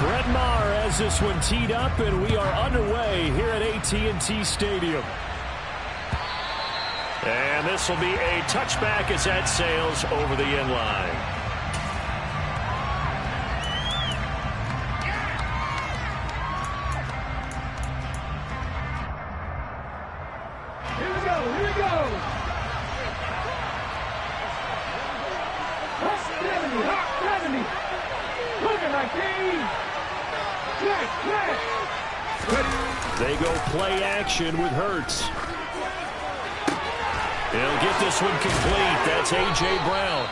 Brett Maher has this one teed up, and we are underway here at AT&T Stadium. And this will be a touchback as that sails over the end line. Here we go, here we go. Hot 70. Looking like They go play action with Hurts. He'll get this one complete. That's A.J. Brown.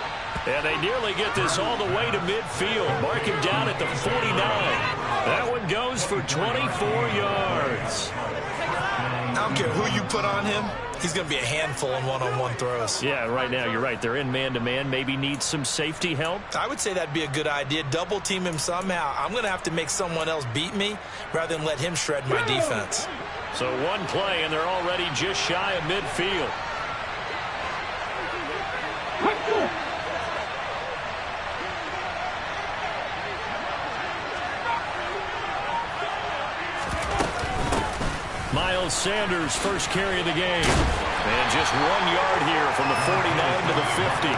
And they nearly get this all the way to midfield. Mark him down at the 49. That one goes for 24 yards. I don't care who you put on him. He's going to be a handful in one-on-one throws. Yeah, right now, you're right. They're in man-to-man. Maybe needs some safety help. I would say that'd be a good idea. Double team him somehow. I'm going to have to make someone else beat me rather than let him shred my defense. So one play, and they're already just shy of midfield. Miles Sanders, first carry of the game. And just 1 yard here from the 49 to the 50.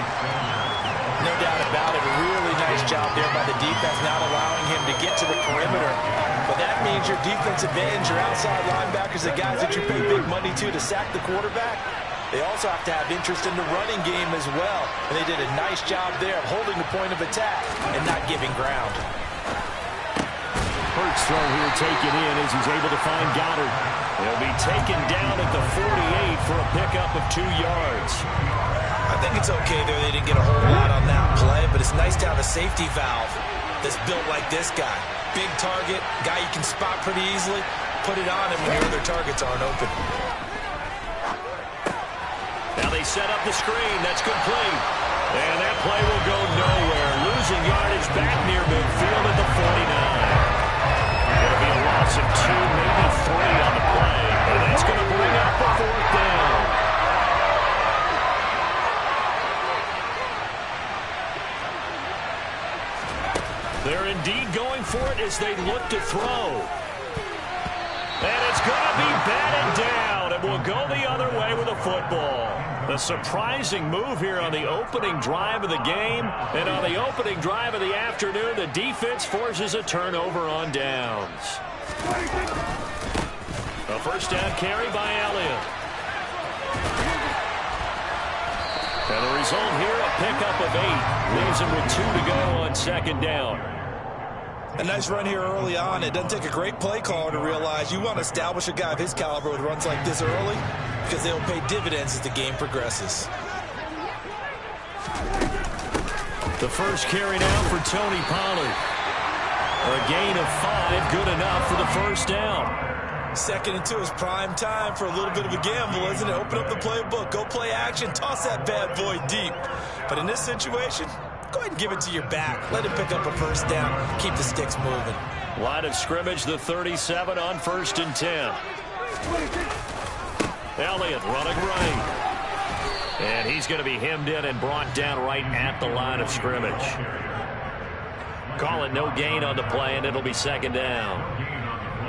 No doubt about it. A really nice job there by the defense, not allowing him to get to the perimeter. But that means your defensive ends, your outside linebackers, the guys that you pay big money to sack the quarterback, they also have to have interest in the running game as well. And they did a nice job there of holding the point of attack and not giving ground. Hurts throw here taken in as he's able to find Goddard. He'll be taken down at the 48 for a pickup of 2 yards. I think it's okay there. They didn't get a whole lot on that play, but it's nice to have a safety valve that's built like this guy. Big target, guy you can spot pretty easily. Put it on him when your other targets aren't open. Now they set up the screen. That's complete. And that play will go nowhere. Losing yardage back near midfield at the 49. It'll be a loss of 2, maybe 3 on the play. And that's going to bring up the 4th down. They're indeed going for it as they look to throw. And it's going to be batted down. And will go the other way with a football. A surprising move here on the opening drive of the game. And on the opening drive of the afternoon, the defense forces a turnover on downs. A first down carry by Elliott. And the result here, a pickup of 8. Leaves him with 2 to go on second down. A nice run here early on. It doesn't take a great play caller to realize you want to establish a guy of his caliber with runs like this early because they'll pay dividends as the game progresses. The first carry now for Tony Pollard. A gain of 5, good enough for the first down. 2nd and 2 is prime time for a little bit of a gamble, isn't it? Open up the playbook, go play action, toss that bad boy deep. But in this situation, go ahead and give it to your back. Let him pick up a first down. Keep the sticks moving. Line of scrimmage, the 37 on 1st and 10. Elliott running right. And he's going to be hemmed in and brought down right at the line of scrimmage. Call it no gain on the play, and it'll be second down.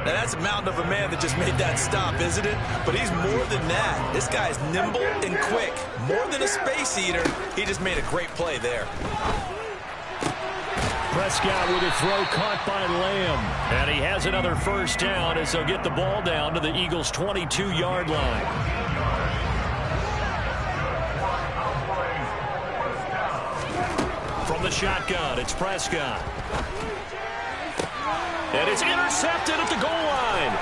Now that's a mountain of a man that just made that stop, isn't it? But he's more than that. This guy's nimble and quick. More than a space eater. He just made a great play there. Prescott with a throw caught by Lamb. And he has another first down as they'll get the ball down to the Eagles' 22-yard line. From the shotgun, it's Prescott. And it's intercepted at the goal line.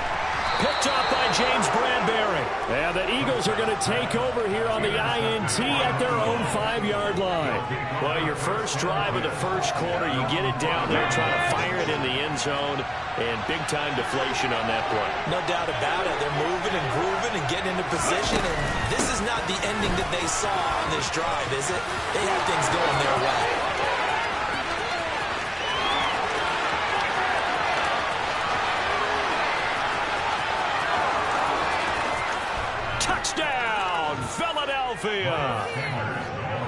Picked up by James Bradbury. And the Eagles are going to take over here on the INT at their own 5-yard line. Well, your first drive of the first quarter, you get it down there, try to fire it in the end zone, and big-time deflation on that play. No doubt about it. They're moving and grooving and getting into position, and this is not the ending that they saw on this drive, is it? They have things going their way. Touchdown, Philadelphia!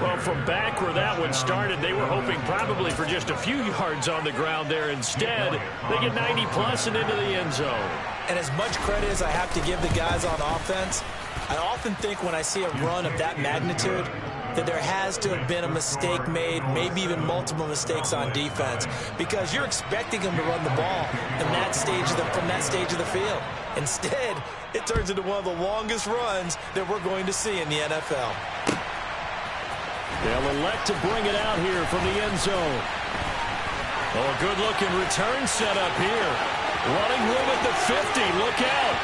Well, from back where that one started, they were hoping probably for just a few yards on the ground there. Instead, they get 90-plus and into the end zone. And as much credit as I have to give the guys on offense, I often think when I see a run of that magnitude that there has to have been a mistake made, maybe even multiple mistakes on defense, because you're expecting them to run the ball from that stage of the field. Instead, it turns into one of the longest runs that we're going to see in the NFL. They'll elect to bring it out here from the end zone. Oh, a good-looking return set up here. Running room at the 50. Look out.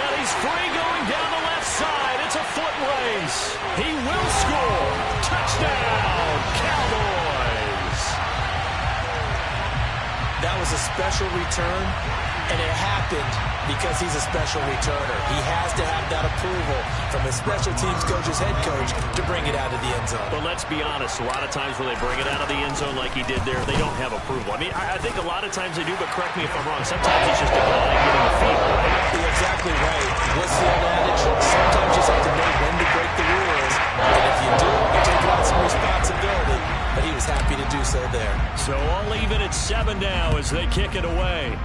And he's free going down the left side. It's a foot race. He will score. Touchdown, Cowboys. That was a special return, and it happened because he's a special returner. He has to have that approval from his special teams coach's head coach to bring it out of the end zone. But let's be honest, a lot of times when they bring it out of the end zone like he did there, they don't have approval. I mean, I think a lot of times they do, but correct me if I'm wrong. Sometimes he's just a guy getting a feel, right? You're exactly right. What's the old adage? Sometimes you just have to know when to break the rules. And if you do, you're taking on some responsibility. But he was happy to do so there. So all even at 7 now as they kick it away.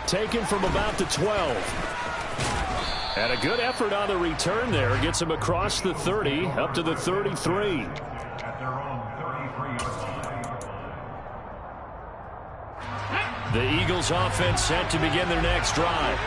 Taken from about the 12. And a good effort on the return there. Gets him across the 30, up to the 33. The Eagles offense set to begin their next drive.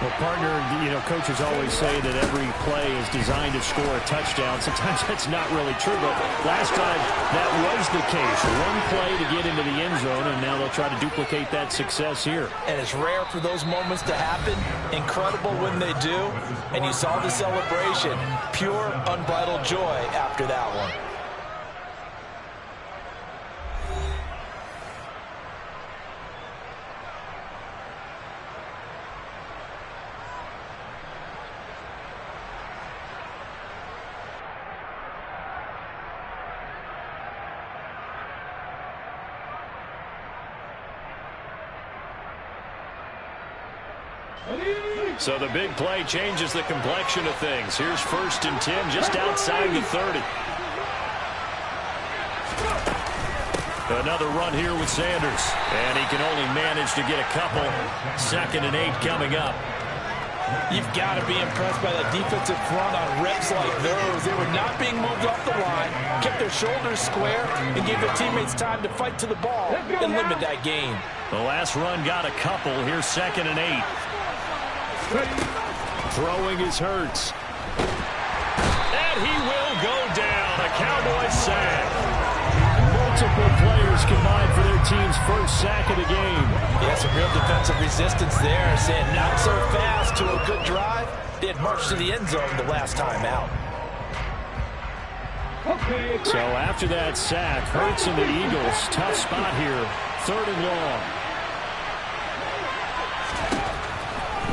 Well, partner, you know, coaches always say that every play is designed to score a touchdown. Sometimes that's not really true, but last time that was the case. One play to get into the end zone, and now they'll try to duplicate that success here. And it's rare for those moments to happen. Incredible when they do. And you saw the celebration. Pure, unbridled joy after that one. So the big play changes the complexion of things. Here's 1st and 10 just outside the 30. Another run here with Sanders. And he can only manage to get a couple. 2nd and 8 coming up. You've got to be impressed by that defensive front on reps like those. They were not being moved off the line, kept their shoulders square, and gave their teammates time to fight to the ball and limit that gain. The last run got a couple. Here's 2nd and 8. Throwing is Hurts. And he will go down. A Cowboys sack. Multiple players combined for their team's first sack of the game. Yeah, some real defensive resistance there. Saying not so fast to a good drive. They had marched to the end zone the last time out. So after that sack, Hurts and the Eagles, tough spot here. 3rd and long.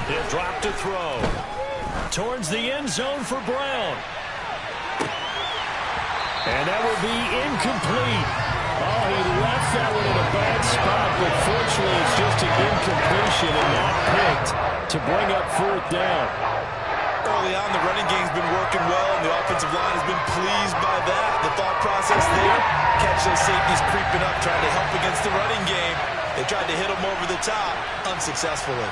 He'll drop to throw. Towards the end zone for Brown. And that will be incomplete. Oh, he left that one in a bad spot, but fortunately it's just an incompletion and not picked to bring up 4th down. Early on, the running game's been working well, and the offensive line has been pleased by that. The thought process there, catch those safeties creeping up, trying to help against the running game. They tried to hit them over the top, unsuccessfully.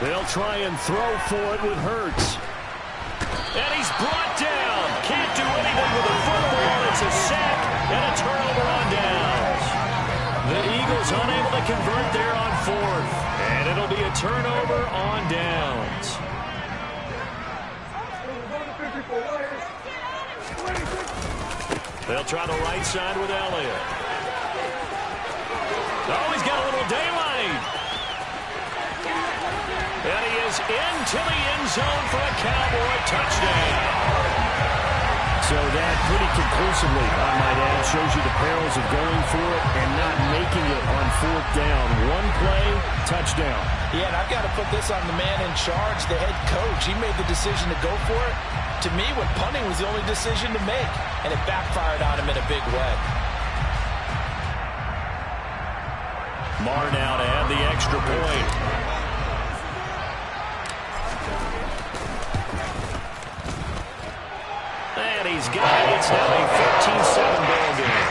They'll try and throw for it with Hurts. And he's brought down. Can't do anything with the football. It's a sack and a turnover on downs. The Eagles unable to convert there on 4th. And it'll be a turnover on downs. They'll try the right side with Elliott. Oh, he's got a little daylight. And he is into the end zone for a Cowboy touchdown. So that pretty conclusively, I might add, shows you the perils of going for it and not making it on 4th down. One play, touchdown. Yeah, and I've got to put this on the man in charge, the head coach. He made the decision to go for it. To me, when punting was the only decision to make, and it backfired on him in a big way. Marr now to add the extra point. And he's got it. It's now a 14-7 ball game.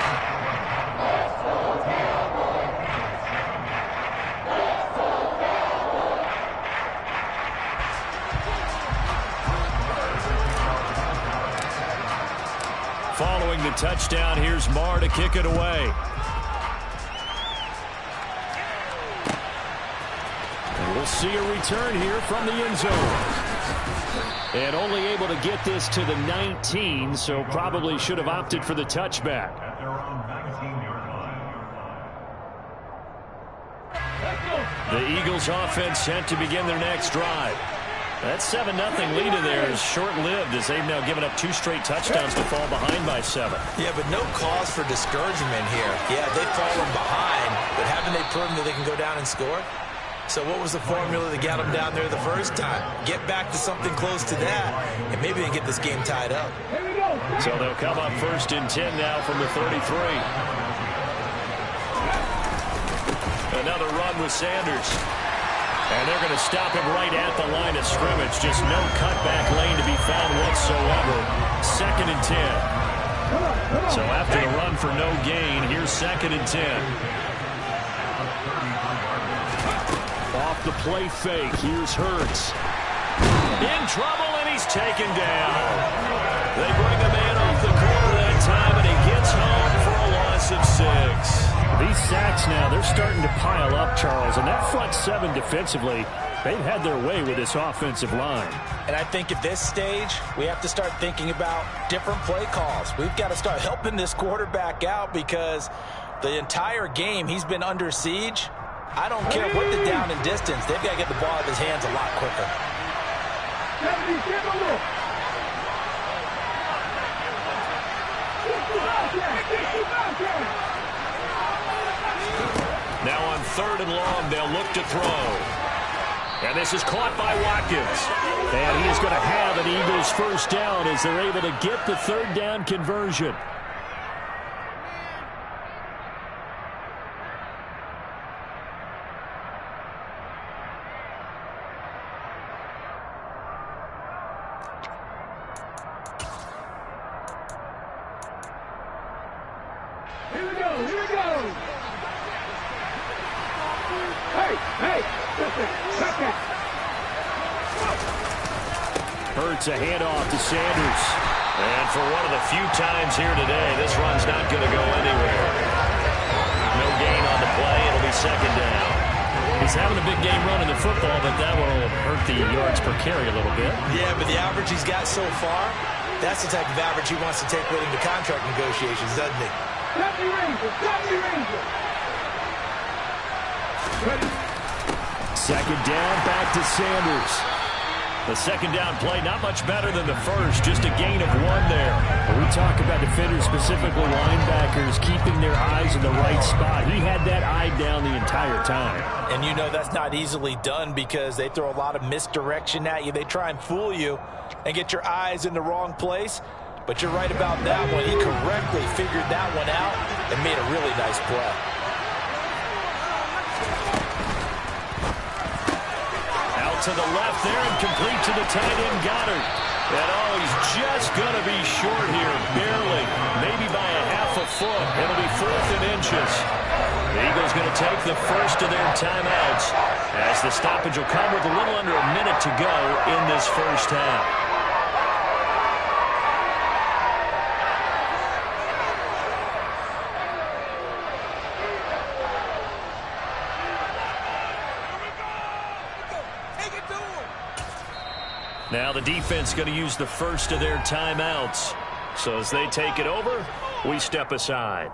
Following the touchdown, here's Marr to kick it away. And we'll see a return here from the end zone. And only able to get this to the 19, so probably should have opted for the touchback. The Eagles offense set to begin their next drive. That 7-0 lead of theirs is short-lived as they've now given up 2 straight touchdowns to fall behind by 7. Yeah, but no cause for discouragement here. Yeah, they've fallen behind, but haven't they proven that they can go down and score? So what was the formula that got them down there the first time? Get back to something close to that, and maybe they can get this game tied up. So they'll come up 1st and 10 now from the 33. Another run with Sanders. And they're going to stop him right at the line of scrimmage. Just no cutback lane to be found whatsoever. 2nd and 10. So after the run for no gain, here's 2nd and 10. Off the play fake. Here's Hurts. In trouble, and he's taken down. They bring a man off the corner that time, and he gets home for a loss of 6. These sacks now, they're starting to pile up, Charles. And that front 7 defensively, they've had their way with this offensive line. And I think at this stage, we have to start thinking about different play calls. We've got to start helping this quarterback out because the entire game he's been under siege. I don't care what the down and distance. They've got to get the ball out of his hands a lot quicker. Now on 3rd and long, they'll look to throw. And this is caught by Watkins. And he is going to have an Eagles first down as they're able to get the 3rd down conversion. Here we go, here we go. Hey, Hurts a handoff to Sanders. And for one of the few times here today, this run's not going to go anywhere. No gain on the play. It'll be 2nd down. He's having a big game running the football, but that will hurt the yards per carry a little bit. Yeah, but the average he's got so far, that's the type of average he wants to take with him to contract negotiations, doesn't he? Copy Ranger, copy Ranger. Ready. 2nd down, back to Sanders. The 2nd down play, not much better than the first, just a gain of 1 there. When we talk about defenders, specifically linebackers, keeping their eyes in the right spot. He had that eye down the entire time. And you know that's not easily done because they throw a lot of misdirection at you. They try and fool you and get your eyes in the wrong place. But you're right about that one. He correctly figured that one out and made a really nice play. To the left there and complete to the tight end Goddard. And oh, he's just going to be short here, barely, maybe by a half a foot. It'll be 4th and inches. The Eagles going to take the first of their timeouts as the stoppage will come with a little under a minute to go in this first half. Now the defense going to use the first of their timeouts. So as they take it over, we step aside.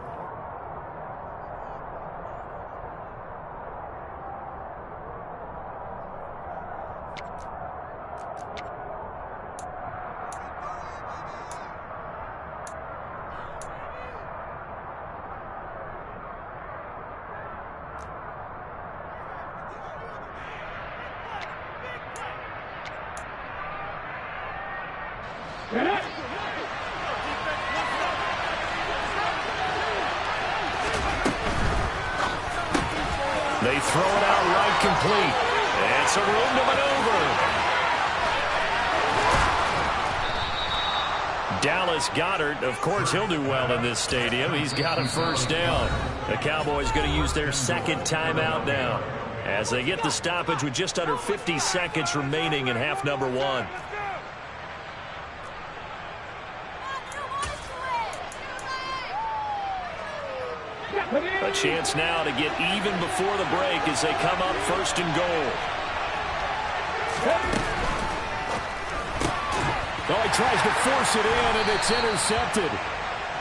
They throw it out right complete. And some room to maneuver. Dallas Goedert, of course, he'll do well in this stadium. He's got a first down. The Cowboys going to use their second timeout now as they get the stoppage with just under 50 seconds remaining in half number one. A chance now to get even before the break as they come up first and goal. Oh, he tries to force it in, and it's intercepted.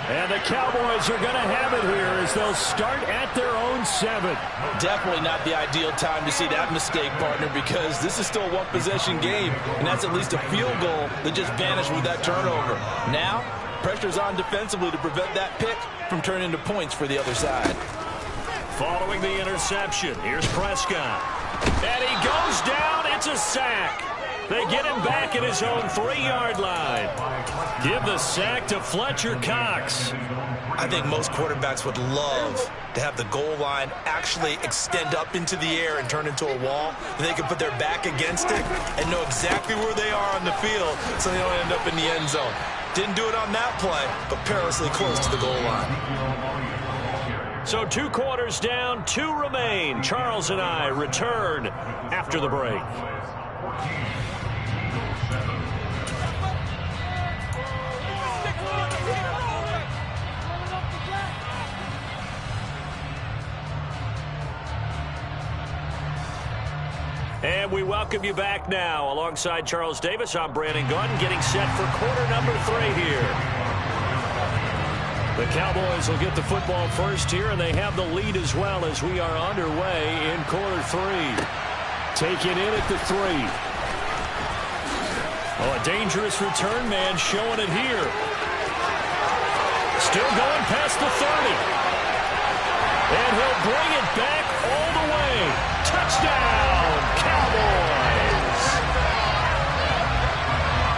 And the Cowboys are going to have it here as they'll start at their own 7. Definitely not the ideal time to see that mistake, partner, because this is still a one-possession game, and that's at least a field goal that just vanished with that turnover. Now, pressure's on defensively to prevent that pick from turning into points for the other side. Following the interception, here's Prescott. And he goes down. It's a sack. They get him back at his own 3-yard line. Give the sack to Fletcher Cox. I think most quarterbacks would love to have the goal line actually extend up into the air and turn into a wall. They can put their back against it and know exactly where they are on the field so they don't end up in the end zone. Didn't do it on that play, but perilously close to the goal line. So 2 quarters down, 2 remain. Charles and I return after the break. And we welcome you back now. Alongside Charles Davis, I'm Brandon Gaudin, getting set for quarter number 3 here. The Cowboys will get the football first here, and they have the lead as well as we are underway in quarter 3. Taken in at the 3. Oh, a dangerous return man showing it here. Still going past the 30. And he'll bring it back all the way. Touchdown, Cowboys.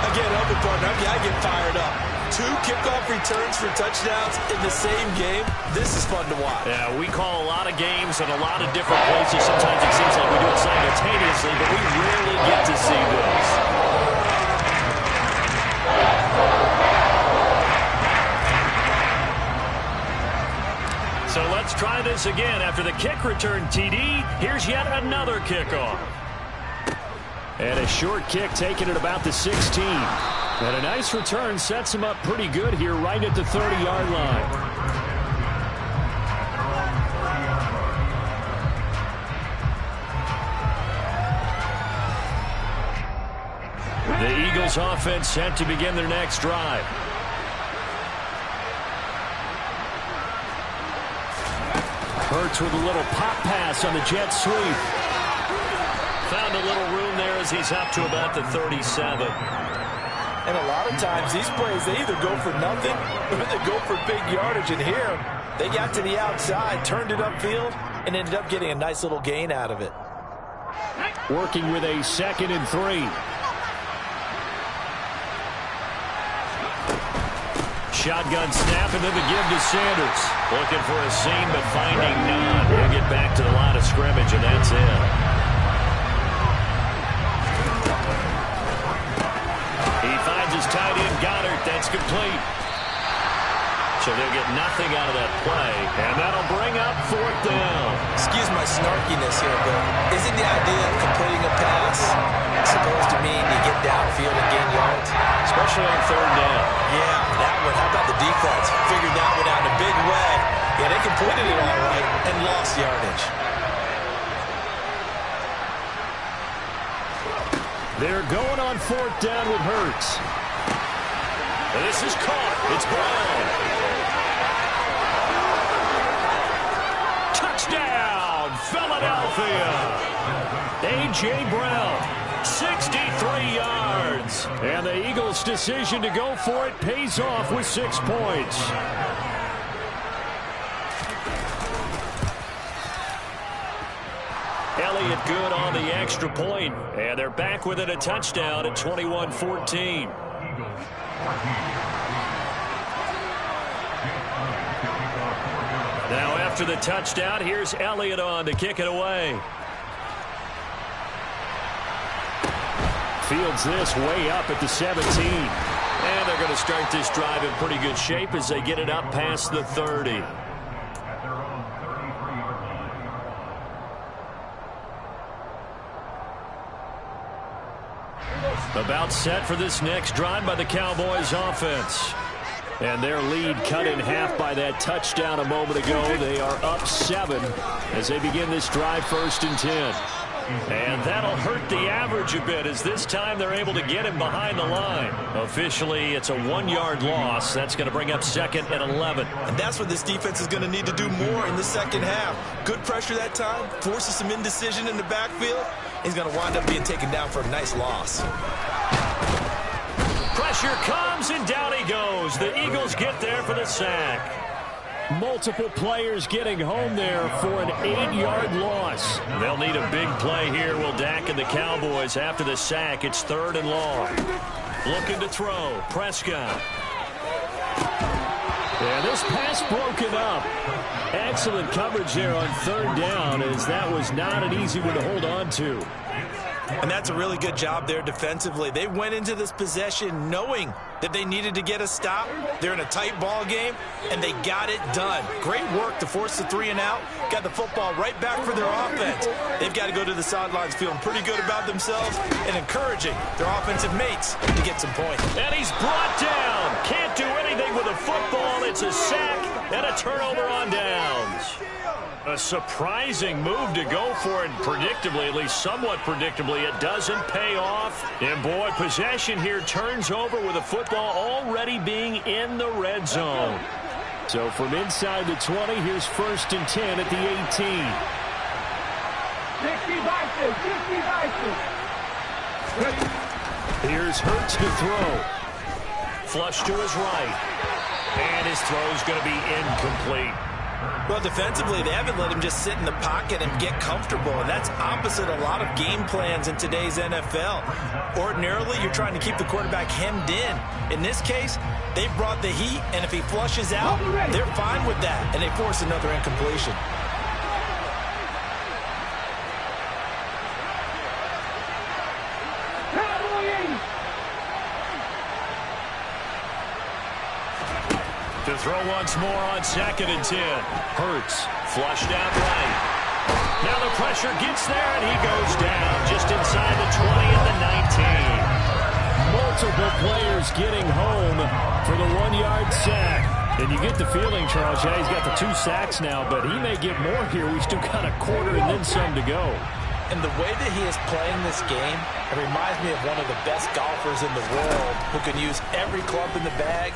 Again, open partner, I get fired up. 2 kickoff returns for touchdowns in the same game. This is fun to watch. Yeah, we call a lot of games in a lot of different places. Sometimes it seems like we do it simultaneously, but we rarely get to see this. So let's try this again. After the kick return TD, here's yet another kickoff. And a short kick taken at about the 16. And a nice return sets him up pretty good here right at the 30-yard line. The Eagles offense set to begin their next drive. Hurts with a little pop pass on the jet sweep. Found a little room there as he's up to about the 37. And a lot of times these plays, they either go for nothing or they go for big yardage. And here, they got to the outside, turned it upfield, and ended up getting a nice little gain out of it. Working with a 2nd and 3. Shotgun snap and then the give to Sanders. Looking for a seam but finding none. He'll get back to the line of scrimmage and that's it. He finds his tight end Goedert. That's complete. So they'll get nothing out of that play. And that'll bring up 4th down. Excuse my snarkiness here, but isn't the idea of completing a pass supposed to mean you get downfield and gain yards? Especially on 3rd down. Yeah, that one. How about the defense? Figured that one out in a big way. Yeah, they completed it all right and lost yardage. They're going on 4th down with Hurts. This is caught. It's Brown. Touchdown, Philadelphia. A.J. Brown, 63 yards. And the Eagles' decision to go for it pays off with 6 points. Elliott good on the extra point. And they're back within a touchdown at 21-14. Now after the touchdown, here's Elliott on to kick it away. Fields this way up at the 17. And they're going to start this drive in pretty good shape as they get it up past the 30. About set for this next drive by the Cowboys offense. And their lead cut in half by that touchdown a moment ago. They are up 7 as they begin this drive 1st and 10. And that'll hurt the average a bit as this time they're able to get him behind the line. Officially, it's a 1-yard loss. That's going to bring up 2nd and 11. And that's what this defense is going to need to do more in the second half. Good pressure that time, forces some indecision in the backfield. He's going to wind up being taken down for a nice loss. Pressure comes, and down he goes. The Eagles get there for the sack. Multiple players getting home there for an 8-yard loss. They'll need a big play here, will Dak and the Cowboys. After the sack, it's 3rd and long. Looking to throw. Prescott. Yeah, this pass broken up. Excellent coverage there on 3rd down, as that was not an easy one to hold on to. And that's a really good job there defensively. They went into this possession knowing that they needed to get a stop. They're in a tight ball game, and they got it done. Great work to force the 3 and out. Got the football right back for their offense. They've got to go to the sidelines feeling pretty good about themselves and encouraging their offensive mates to get some points. And he's brought down. Can't do anything with a football. It's a sack and a turnover on downs. A surprising move to go for it predictably, at least somewhat predictably. It doesn't pay off. And, boy, possession here turns over with a football already being in the red zone. So from inside the 20, here's 1st and 10 at the 18. 60 Here's Hurts to throw. Flush to his right. And his throw's going to be incomplete. Well, defensively, they haven't let him just sit in the pocket and get comfortable, and that's opposite a lot of game plans in today's NFL. Ordinarily, you're trying to keep the quarterback hemmed in. In this case, they brought the heat, and if he flushes out, they're fine with that, and they force another incompletion. To throw once more on 2nd and 10. Hurts, flushed out right. Now the pressure gets there, and he goes down just inside the 20 and the 19. Multiple players getting home for the 1-yard sack. And you get the feeling, Charles, yeah, he's got the 2 sacks now, but he may get more here. We still got a quarter and then some to go. And the way that he is playing this game, it reminds me of one of the best golfers in the world who can use every club in the bag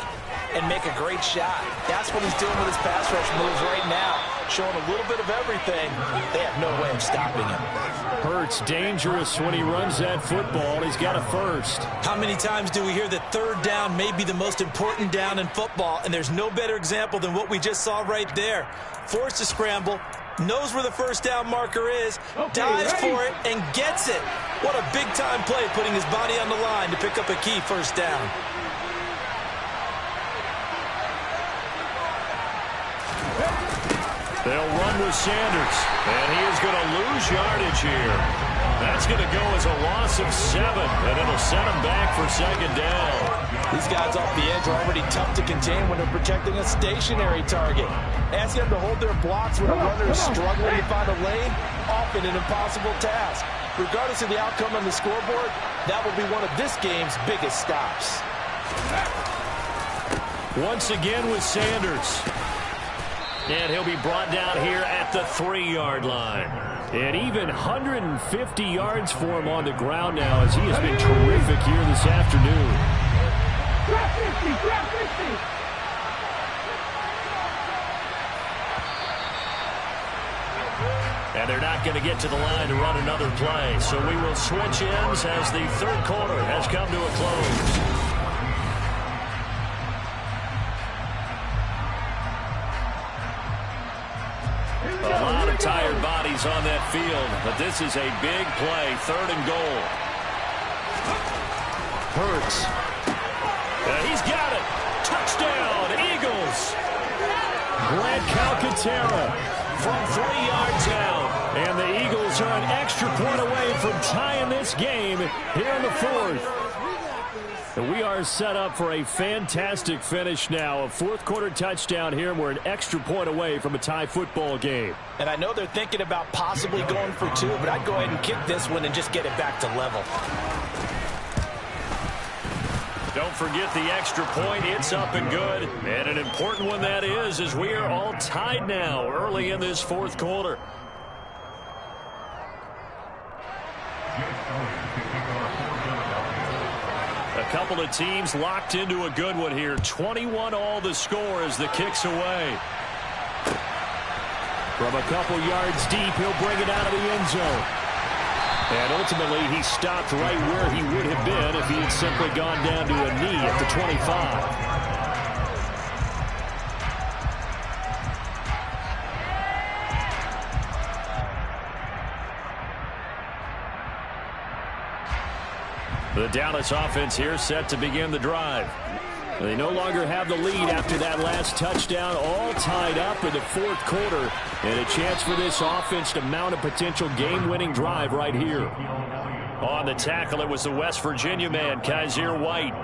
and make a great shot. That's what he's doing with his pass rush moves right now, showing a little bit of everything. They have no way of stopping him. Hurts dangerous when he runs that football. He's got a first. How many times do we hear that 3rd down may be the most important down in football, and there's no better example than what we just saw right there. Forced to scramble, knows where the 1st down marker is, dives for it, and gets it. What a big-time play, putting his body on the line to pick up a key 1st down. They'll run with Sanders, and he is going to lose yardage here. That's going to go as a loss of 7, and it'll set him back for 2nd down. These guys off the edge are already tough to contain when they're protecting a stationary target. Asking them to hold their blocks when a runner is struggling to find a lane, often an impossible task. Regardless of the outcome on the scoreboard, that will be one of this game's biggest stops. Once again with Sanders. And he'll be brought down here at the 3-yard line. And even 150 yards for him on the ground now, as he has been terrific here this afternoon. Grab 50, grab 50. And they're not going to get to the line to run another play. So we will switch ends as the 3rd quarter has come to a close. A lot of tired bodies on that field, but this is a big play, 3rd and goal. Hurts. He's got it. Touchdown, Eagles. Grant Calcaterra from 3 yards out. And the Eagles are an extra point away from tying this game here in the 4th. And we are set up for a fantastic finish now. A fourth-quarter touchdown here, and we're an extra point away from a tie football game. And I know they're thinking about possibly going for two, but I'd go ahead and kick this one and just get it back to level. Don't forget the extra point. It's up and good. And an important one that is, as we are all tied now early in this fourth quarter. A couple of teams locked into a good one here. 21 all the score as the kick's away. From a couple yards deep, he'll bring it out of the end zone. And ultimately, he stopped right where he would have been if he had simply gone down to a knee at the 25. The Dallas offense here set to begin the drive. They no longer have the lead after that last touchdown, all tied up in the fourth quarter, and a chance for this offense to mount a potential game-winning drive right here. On the tackle, it was the West Virginia man, Kaiser White.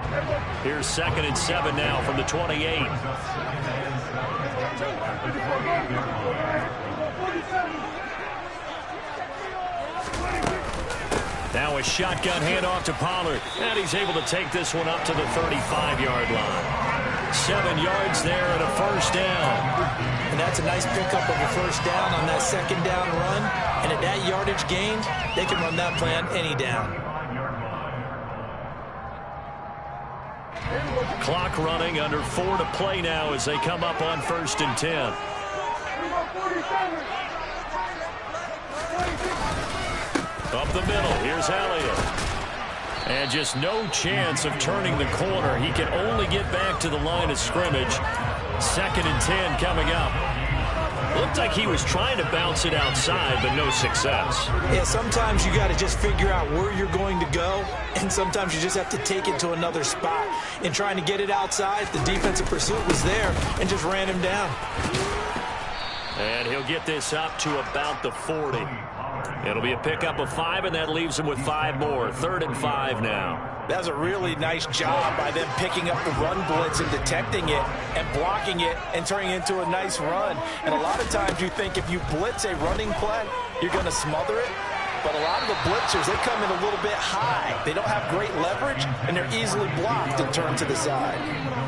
Here's 2nd and 7 now from the 28. Now a shotgun handoff to Pollard, and he's able to take this one up to the 35-yard line. 7 yards there and a first down. And that's a nice pickup of a first down on that second down run. And at that yardage gained, they can run that play on any down. Clock running, under 4 to play now as they come up on 1st and 10. Up the middle, here's Elliott. And just no chance of turning the corner. He can only get back to the line of scrimmage. 2nd and 10 coming up. Looked like he was trying to bounce it outside, but no success. Yeah, sometimes you got to just figure out where you're going to go, and sometimes you just have to take it to another spot. In trying to get it outside, the defensive pursuit was there and just ran him down. And he'll get this up to about the 40. It'll be a pickup of 5, and that leaves him with 5 more. 3rd and 5 now. That was a really nice job by them picking up the run blitz and detecting it and blocking it and turning it into a nice run. And a lot of times you think if you blitz a running play, you're going to smother it. But a lot of the blitzers, they come in a little bit high. They don't have great leverage, and they're easily blocked and turned to the side.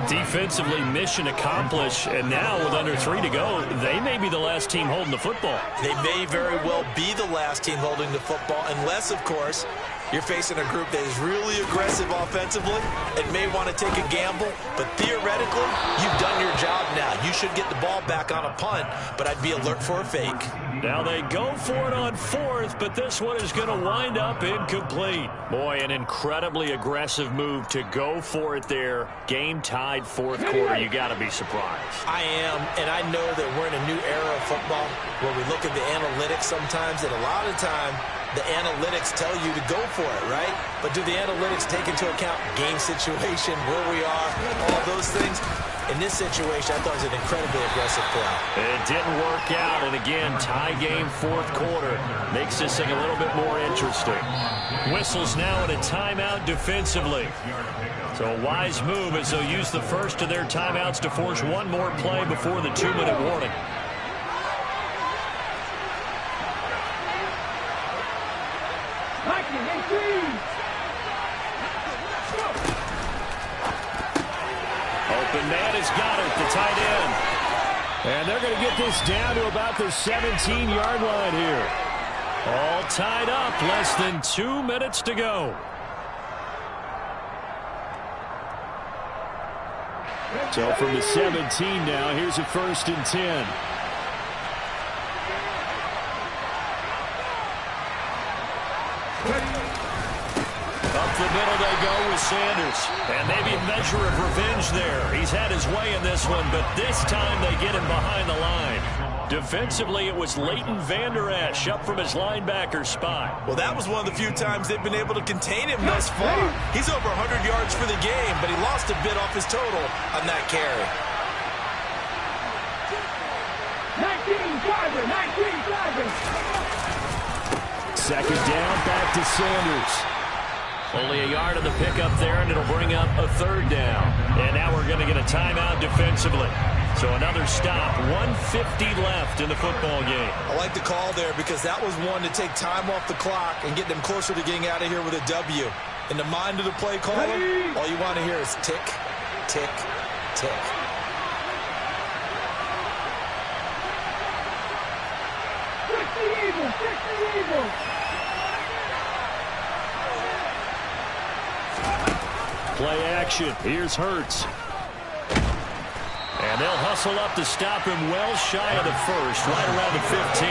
Defensively, mission accomplished, and now with under 3 to go, they may be the last team holding the football. They may very well be the last team holding the football, unless, of course, you're facing a group that is really aggressive offensively and may want to take a gamble. But theoretically, you've done your job now. You should get the ball back on a punt, but I'd be alert for a fake. Now they go for it on 4th, but this one is going to wind up incomplete. Boy, an incredibly aggressive move to go for it there. Game tied 4th quarter. You got to be surprised. I am, and I know that we're in a new era of football where we look at the analytics sometimes, and a lot of time the analytics tell you to go for it, right? But do the analytics take into account game situation, where we are, all those things? In this situation, I thought it was an incredibly aggressive play. It didn't work out, and again, tie game 4th quarter. Makes this thing a little bit more interesting. Whistles now at a timeout defensively. So a wise move as they'll use the first of their timeouts to force one more play before the 2-minute warning. Open man has got it, the tight end. And they're going to get this down to about the 17-yard line here. All tied up, less than 2 minutes to go. So from the 17 now, here's a 1st and 10. Up the middle they go with Sanders. And maybe a measure of revenge there. He's had his way in this one, but this time they get him behind the line. Defensively, it was Leighton Vander Esch up from his linebacker spot. Well, that was one of the few times they've been able to contain him thus far. He's over 100 yards for the game, but he lost a bit off his total on that carry. 19-5. 2nd down, back to Sanders. Only a yard on the pickup there, and it'll bring up a third down. And now we're going to get a timeout defensively. So another stop, 1:50 left in the football game. I like the call there because that was one to take time off the clock and get them closer to getting out of here with a W. In the mind of the play caller, all you want to hear is tick, tick, tick. Play action. Here's Hurts. And they'll hustle up to stop him well shy of the first, right around the 15.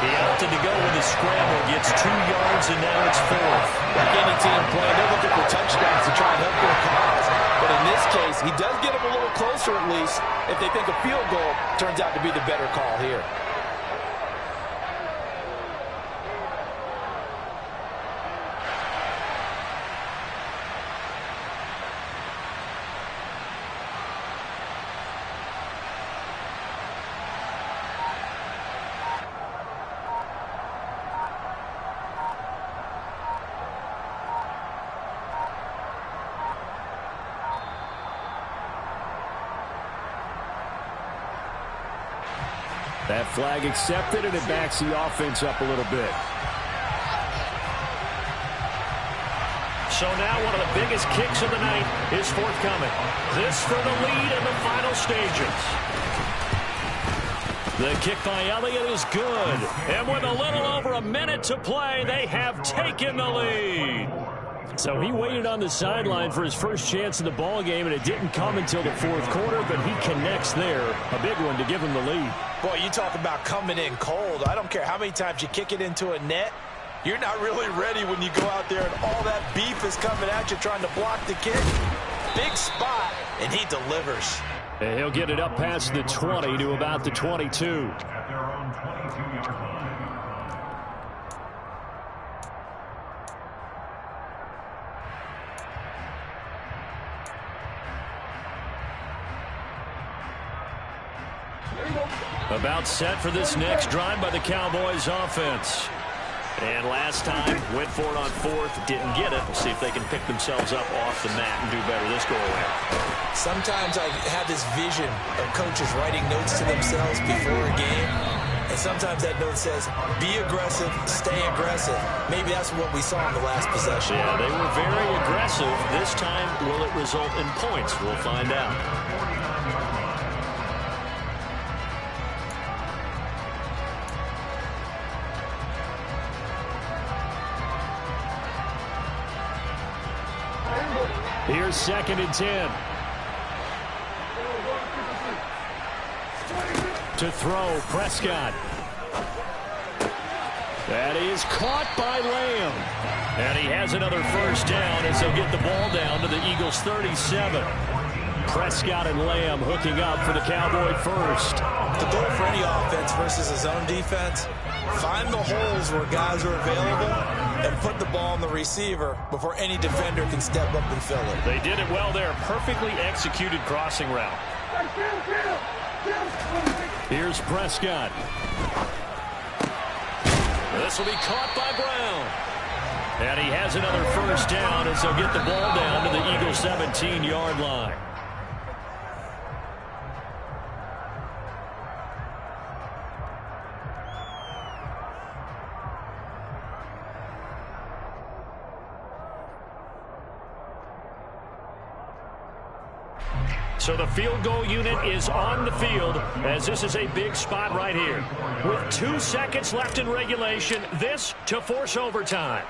He opted to go with a scramble, gets 2 yards, and now it's 4th. Like any team playing, they're looking for touchdowns to try and help their cause. But in this case, he does get them a little closer at least if they think a field goal turns out to be the better call here. That flag accepted, and it backs the offense up a little bit. So now one of the biggest kicks of the night is forthcoming. This for the lead in the final stages. The kick by Elliott is good. And with a little over a minute to play, they have taken the lead. So he waited on the sideline for his first chance in the ball game, and it didn't come until the 4th quarter, but he connects there. A big one to give him the lead. Boy, you talk about coming in cold. I don't care how many times you kick it into a net. You're not really ready when you go out there and all that beef is coming at you trying to block the kick. Big spot, and he delivers. And he'll get it up past the 20 to about the 22. About set for this next drive by the Cowboys offense. And last time, went for it on 4th, didn't get it. We'll see if they can pick themselves up off the mat and do better this go-around. Sometimes I have this vision of coaches writing notes to themselves before a game. And sometimes that note says, be aggressive, stay aggressive. Maybe that's what we saw in the last possession. Yeah, they were very aggressive. This time, will it result in points? We'll find out. Here's 2nd and 10. To throw, Prescott. That is caught by Lamb. And he has another first down as they'll get the ball down to the Eagles' 37. Prescott and Lamb hooking up for the Cowboy first. The goal for any offense versus a zone defense, find the holes where guys are available and put the ball on the receiver before any defender can step up and fill it. They did it well there. Perfectly executed crossing route. Here's Prescott. This will be caught by Brown. And he has another first down as they'll get the ball down to the Eagles' 17-yard line. So the field goal unit is on the field as this is a big spot right here. With 2 seconds left in regulation, this to force overtime.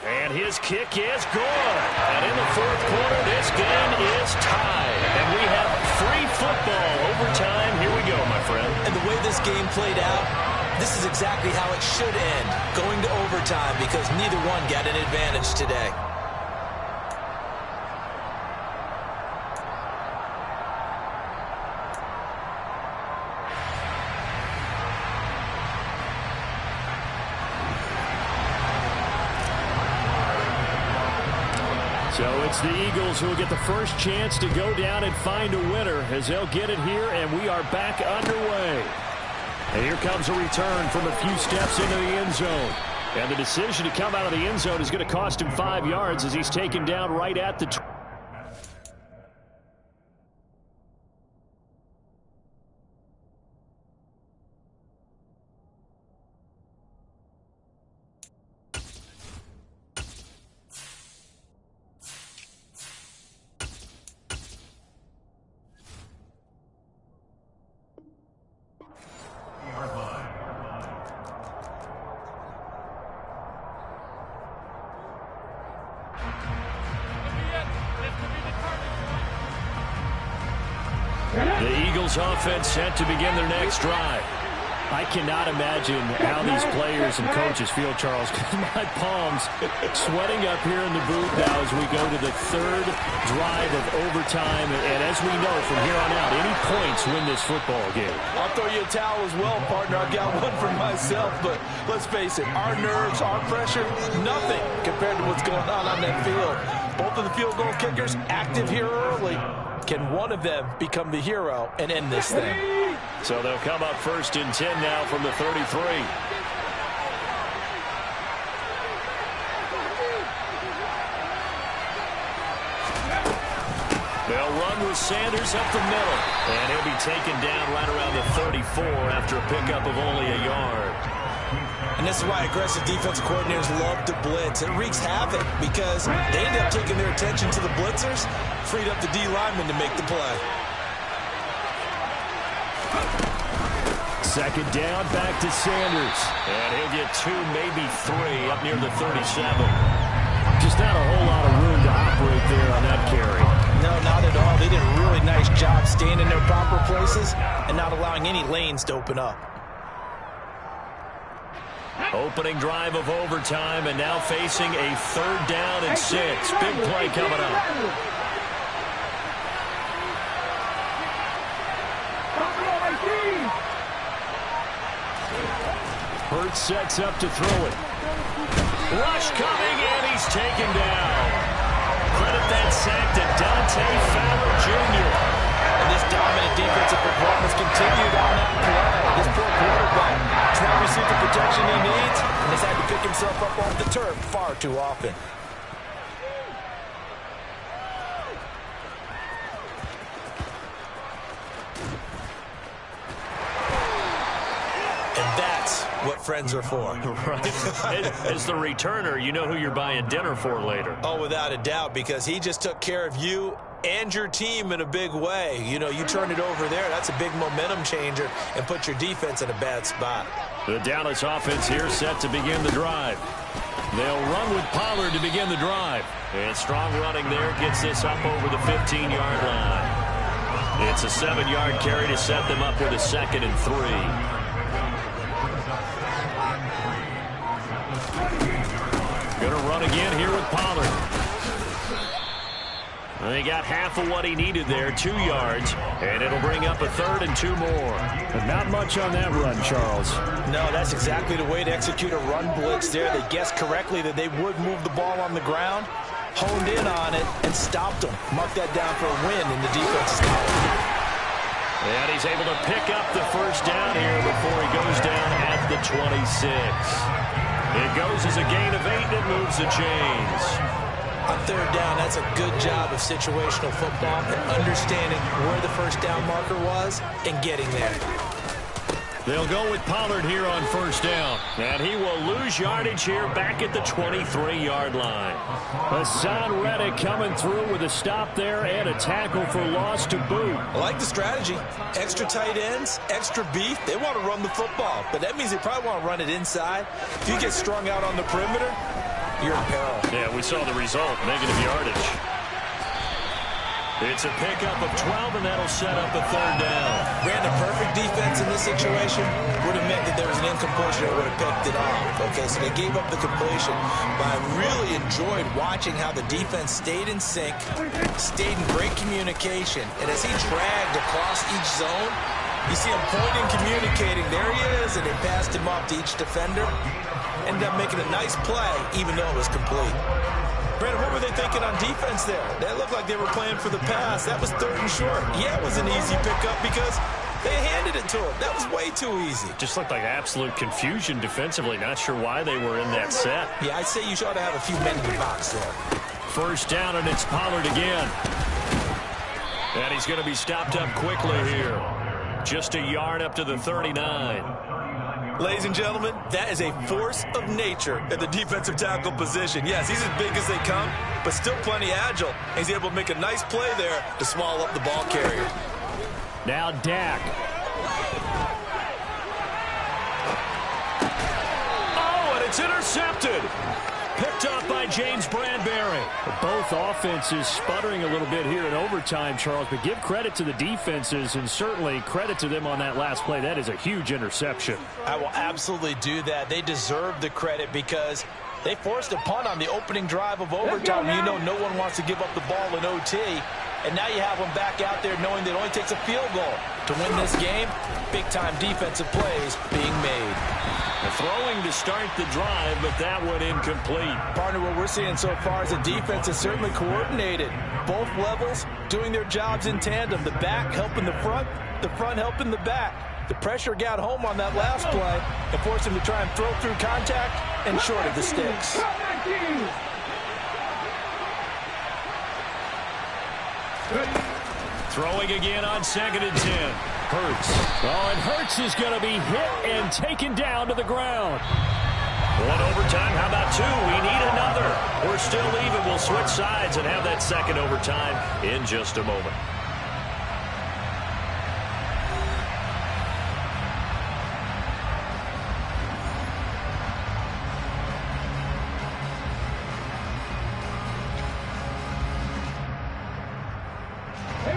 And his kick is good. And in the 4th quarter, this game is tied. And we have free football overtime. Here we go, my friend. And the way this game played out, this is exactly how it should end, going to overtime because neither one got an advantage today. So it's the Eagles who will get the first chance to go down and find a winner as they'll get it here, and we are back underway. And here comes a return from a few steps into the end zone. And the decision to come out of the end zone is going to cost him 5 yards as he's taken down right at the 20. The Eagles offense set to begin their next drive. I cannot imagine how these players and coaches feel, Charles, because my palms sweating up here in the booth now as we go to the third drive of overtime. And as we know from here on out, any points win this football game. I'll throw you a towel as well, partner. I've got one for myself, but let's face it, our nerves, our pressure, nothing compared to what's going on that field. Both of the field goal kickers active here early. Can one of them become the hero and end this thing? So they'll come up 1st and 10 now from the 33. They'll run with Sanders up the middle. And he'll be taken down right around the 34 after a pickup of only a yard. And this is why aggressive defensive coordinators love to blitz. It wreaks havoc because they end up taking their attention to the blitzers, freed up the D lineman to make the play. Second down, back to Sanders. And he'll get 2, maybe 3 up near the 37. Just not a whole lot of room to operate there on that carry. No, not at all. They did a really nice job staying in their proper places and not allowing any lanes to open up. Opening drive of overtime, and now facing a 3rd down and 6. Big play coming up. Hurts sets up to throw it. Rush coming, and he's taken down. Credit that sack to Dante Fowler Jr. And this dominant defensive performance continued on that play. This poor quarterback has not received the protection he needs and has had to pick himself up off the turf far too often. And that's what friends are for. Right. As the returner, you know who you're buying dinner for later. Oh, without a doubt, because he just took care of you and your team in a big way. You know, you turn it over there, that's a big momentum changer and put your defense in a bad spot. The Dallas offense here set to begin the drive. They'll run with Pollard to begin the drive. And strong running there gets this up over the 15-yard line. It's a 7-yard carry to set them up with a 2nd and 3. Going to run again here with Pollard. They got half of what he needed there, 2 yards, and it'll bring up a 3rd and 2 more. But not much on that run, Charles. No, that's exactly the way to execute a run blitz there. They guessed correctly that they would move the ball on the ground, honed in on it, and stopped them. Mark that down for a win in the defense's column. And he's able to pick up the 1st down here before he goes down at the 26. It goes as a gain of 8, and it moves the chains. On 3rd down, that's a good job of situational football and understanding where the 1st down marker was and getting there. They'll go with Pollard here on 1st down. And he will lose yardage here back at the 23-yard line. Hassan Reddick coming through with a stop there and a tackle for loss to boot. I like the strategy. Extra tight ends, extra beef. They want to run the football, but that means they probably want to run it inside. If you get strung out on the perimeter, you're in peril. Yeah, we saw the result, negative yardage. It's a pickup of 12, and that'll set up a 3rd down. Brandon, perfect defense in this situation would have meant that there was an incompletion that would have picked it off. Okay, so they gave up the completion. But I really enjoyed watching how the defense stayed in sync, stayed in great communication. And as he dragged across each zone, you see him pointing, communicating. There he is, and they passed him off to each defender. Ended up making a nice play, even though it was complete. Brandon, what were they thinking on defense there? That looked like they were playing for the pass. That was 3rd and short. Yeah, it was an easy pickup because They handed it to him. That was way too easy. Just looked like absolute confusion defensively. Not sure why they were in that set. Yeah, I'd say you ought to have a few men in the box there. First down, and it's Pollard again. And he's going to be stopped up quickly here. Just a yard up to the 39. Ladies and gentlemen, that is a force of nature at the defensive tackle position. Yes, he's as big as they come, but still plenty agile. He's able to make a nice play there to swallow up the ball carrier. Now Dak. Oh, and it's intercepted. Picked off by James Bradbury. Both offenses sputtering a little bit here in overtime, Charles, but give credit to the defenses and certainly credit to them on that last play. That is a huge interception. I will absolutely do that. They deserve the credit because they forced a punt on the opening drive of overtime. You know no one wants to give up the ball in OT. And now you have them back out there knowing that it only takes a field goal to win this game. Big-time defensive plays being made. Throwing to start the drive, but that one incomplete. Partner, what we're seeing so far is the defense is certainly coordinated. Both levels doing their jobs in tandem. The back helping the front helping the back. The pressure got home on that last play and forced him to try and throw through contact and short of the sticks. Throwing again on 2nd and 10. Hurts. Oh, and Hurts is going to be hit and taken down to the ground. One overtime. How about two? We need another. We're still even. We'll switch sides and have that second overtime in just a moment.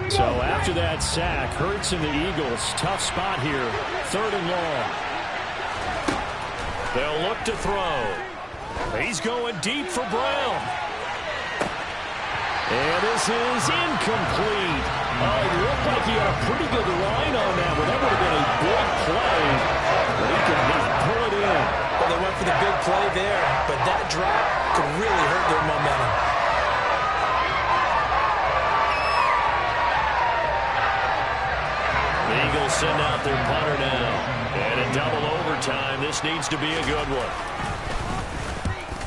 So after that sack, Hurts and the Eagles, tough spot here, 3rd and long. They'll look to throw. He's going deep for Brown. And this is incomplete. Oh, it looked like he had a pretty good line on that, but that would have been a big play. But he could not pull it in. Well, they went for the big play there, but that drop could really hurt their momentum. The Eagles send out their punter now. And in double overtime, this needs to be a good one.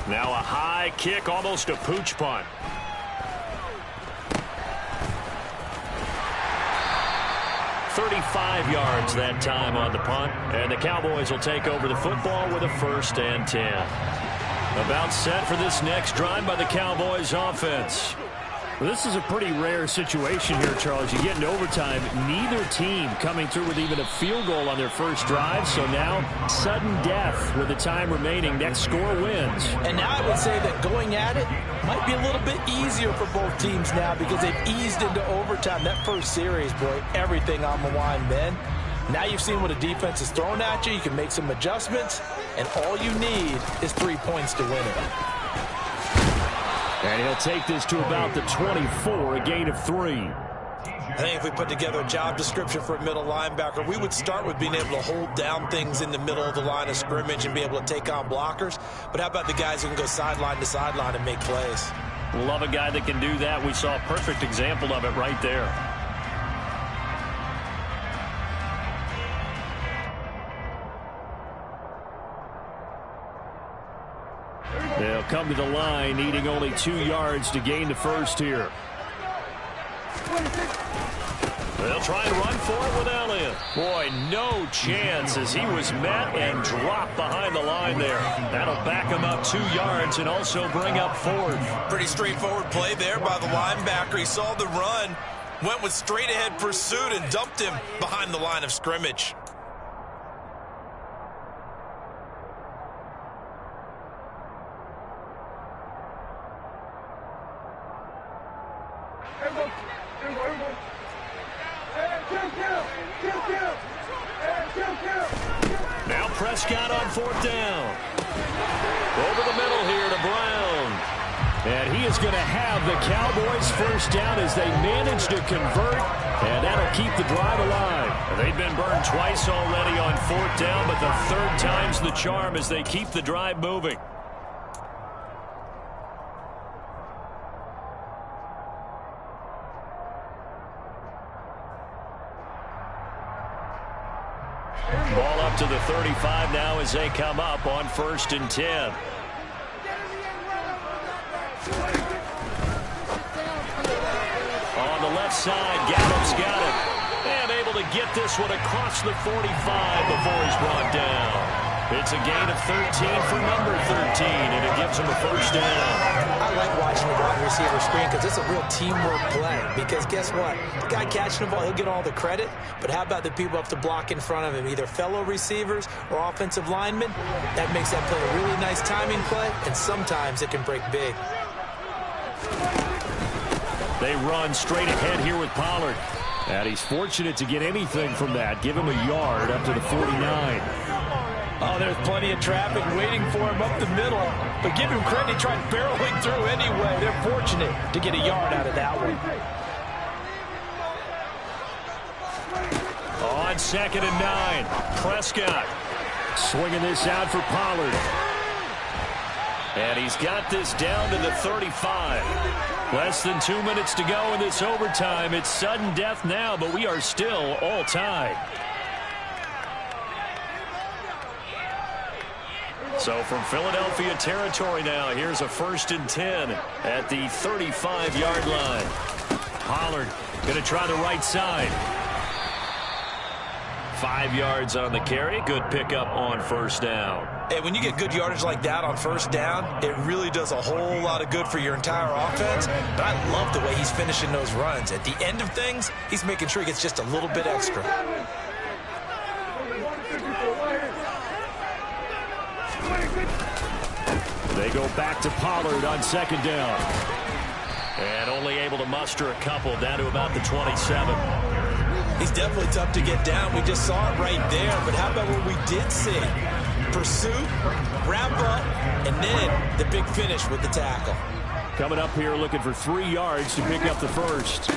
Now a high kick, almost a pooch punt. "35 yards that time on the punt. And the Cowboys will take over the football with a 1st and 10. About set for this next drive by the Cowboys offense. Well, this is a pretty rare situation here, Charles. You get into overtime, neither team coming through with even a field goal on their first drive. So now, sudden death with the time remaining. Next score wins. And now I would say that going at it might be a little bit easier for both teams now because they've eased into overtime. That first series, boy, everything on the line then. Now you've seen what a defense is thrown at you. You can make some adjustments, and all you need is 3 points to win it. And he'll take this to about the 24, a gain of 3. I think if we put together a job description for a middle linebacker, we would start with being able to hold down things in the middle of the line of scrimmage and be able to take on blockers. But how about the guys who can go sideline to sideline and make plays? Love a guy that can do that. We saw a perfect example of it right there. They'll come to the line, needing only 2 yards to gain the first here. They'll try and run for it with Elliott. Boy, no chance as he was met and dropped behind the line there. That'll back him up 2 yards and also bring up 4th. Pretty straightforward play there by the linebacker. He saw the run, went with straight-ahead pursuit, and dumped him behind the line of scrimmage. Now Prescott on 4th down. Over the middle here to Brown. And he is going to have the Cowboys first down as they manage to convert, and that'll keep the drive alive. They've been burned twice already on 4th down, but the 3rd time's the charm as they keep the drive moving. Ball up to the 35 now as they come up on 1st and 10. On the left side, Gallup's got it. And able to get this one across the 45 before he's brought down. It's a gain of 13 for number 13, and it gives him a 1st down. I like watching the wide receiver screen because it's a real teamwork play. Because guess what? The guy catching the ball, he'll get all the credit. But how about the people up to block in front of him, either fellow receivers or offensive linemen? That makes that play a really nice timing play, and sometimes it can break big. They run straight ahead here with Pollard. And he's fortunate to get anything from that. Give him a yard up to the 49. Oh, there's plenty of traffic waiting for him up the middle. But give him credit, he tried barreling through anyway. They're fortunate to get a yard out of that one. On 2nd and 9, Prescott swinging this out for Pollard. And he's got this down to the 35. Less than 2 minutes to go in this overtime. It's sudden death now, but we are still all tied. So from Philadelphia territory now, here's a 1st and 10 at the 35-yard line. Pollard going to try the right side. 5 yards on the carry. Good pickup on 1st down. And when you get good yardage like that on 1st down, it really does a whole lot of good for your entire offense. But I love the way he's finishing those runs. At the end of things, he's making sure he gets just a little bit extra. They go back to Pollard on 2nd down. And only able to muster a couple down to about the 27. He's definitely tough to get down. We just saw it right there. But how about what we did see? Pursuit, wrap up, and then the big finish with the tackle. Coming up here looking for 3 yards to pick up the 1st.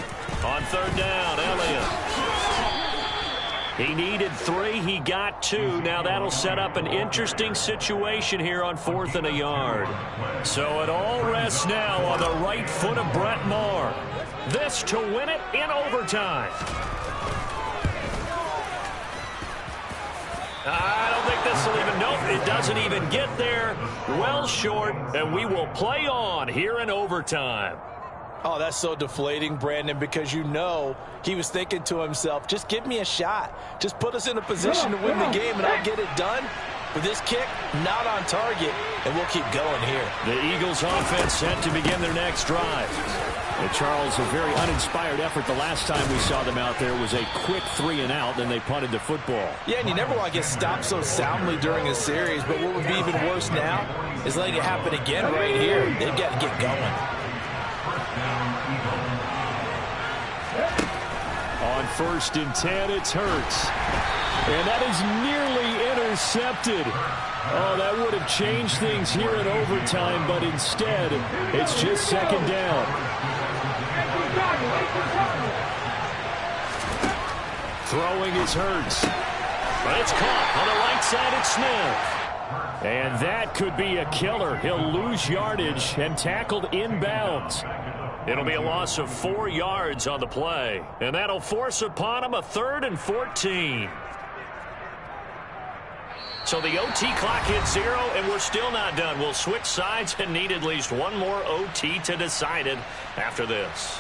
On 3rd down, Elliott. He needed 3. He got 2. Now that'll set up an interesting situation here on 4th and a yard. So it all rests now on the right foot of Brett Maher. This to win it in overtime. I don't think this will even, nope, it doesn't even get there. Well short, and we will play on here in overtime. Oh, that's so deflating, Brandon, because you know he was thinking to himself, just give me a shot. Just put us in a position to win the game, and I'll get it done. With this kick, not on target, and we'll keep going here. The Eagles offense set to begin their next drive. And Charles, a very uninspired effort. The last time we saw them out there was a quick 3 and out, then they punted the football. Yeah, and you never want to get stopped so soundly during a series, but what would be even worse now is letting it happen again right here. They've got to get going. On 1st and 10, it's Hurts. And that is nearly intercepted. Oh, that would have changed things here in overtime, but instead, it's just 2nd down. Throwing is Hurts. But it's caught on the right side at Smith. And that could be a killer. He'll lose yardage and tackled inbounds. It'll be a loss of 4 yards on the play. And that'll force upon him a 3rd and 14. So the OT clock hits 0, and we're still not done. We'll switch sides and need at least one more OT to decide it after this.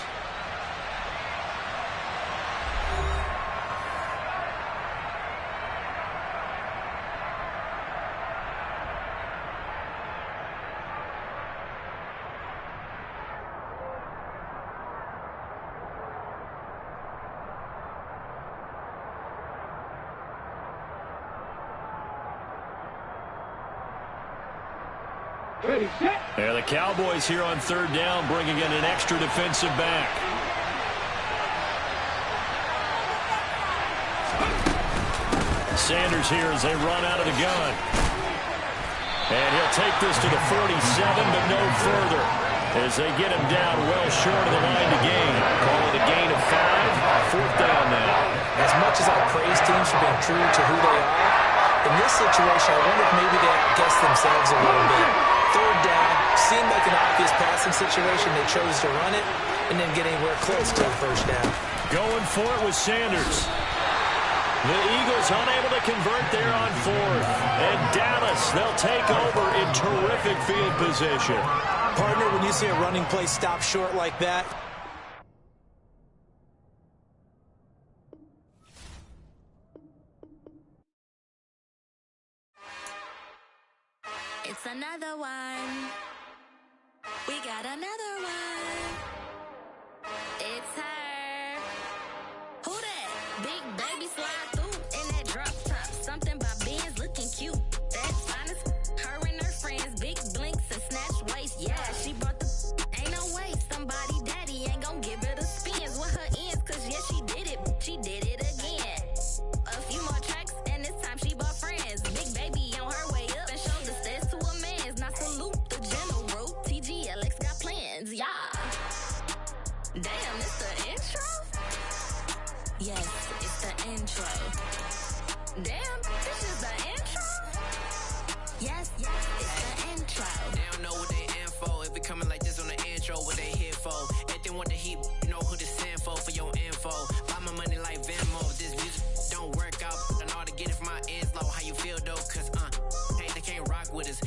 And the Cowboys here on 3rd down, bringing in an extra defensive back. Sanders here as they run out of the gun. And he'll take this to the 47, but no further, as they get him down well short of the line to gain. Call it a gain of 5. 4th down now. As much as I praise teams for being true to who they are, in this situation, I wonder if maybe they outguess themselves a little bit. 3rd down, seemed like an obvious passing situation. They chose to run it and then get anywhere close to a 1st down. Going for it with Sanders. The Eagles unable to convert there on fourth. And Dallas, they'll take over in terrific field position. Partner, when you see a running play stop short like that, it's another one. We got another one. It's her. Who that? Big baby slide through in that drop top. Something about Benz looking cute. That's fine as her and her friends. Big blinks and snatch waist. Yeah, she brought the ain't no way. Somebody daddy ain't gon' give her the spins with her ends. Cause yeah, she did it. She did it again. A few more tracks and this time she bought friends. Big baby on her way up and showed the stairs to a man's. Now salute the general. TGLX got plans. Yeah. Damn, it's the intro? Yes, it's the intro. Damn, this is the intro? Yes, it's the intro. They don't know what they in for. If it coming like this on the intro, what they here for? If they want the heat, you know who to send for your info. Buy my money like Venmo. This music don't work out. I know how to get it from my ends low. How you feel though? Cause, hey, they can't rock with us.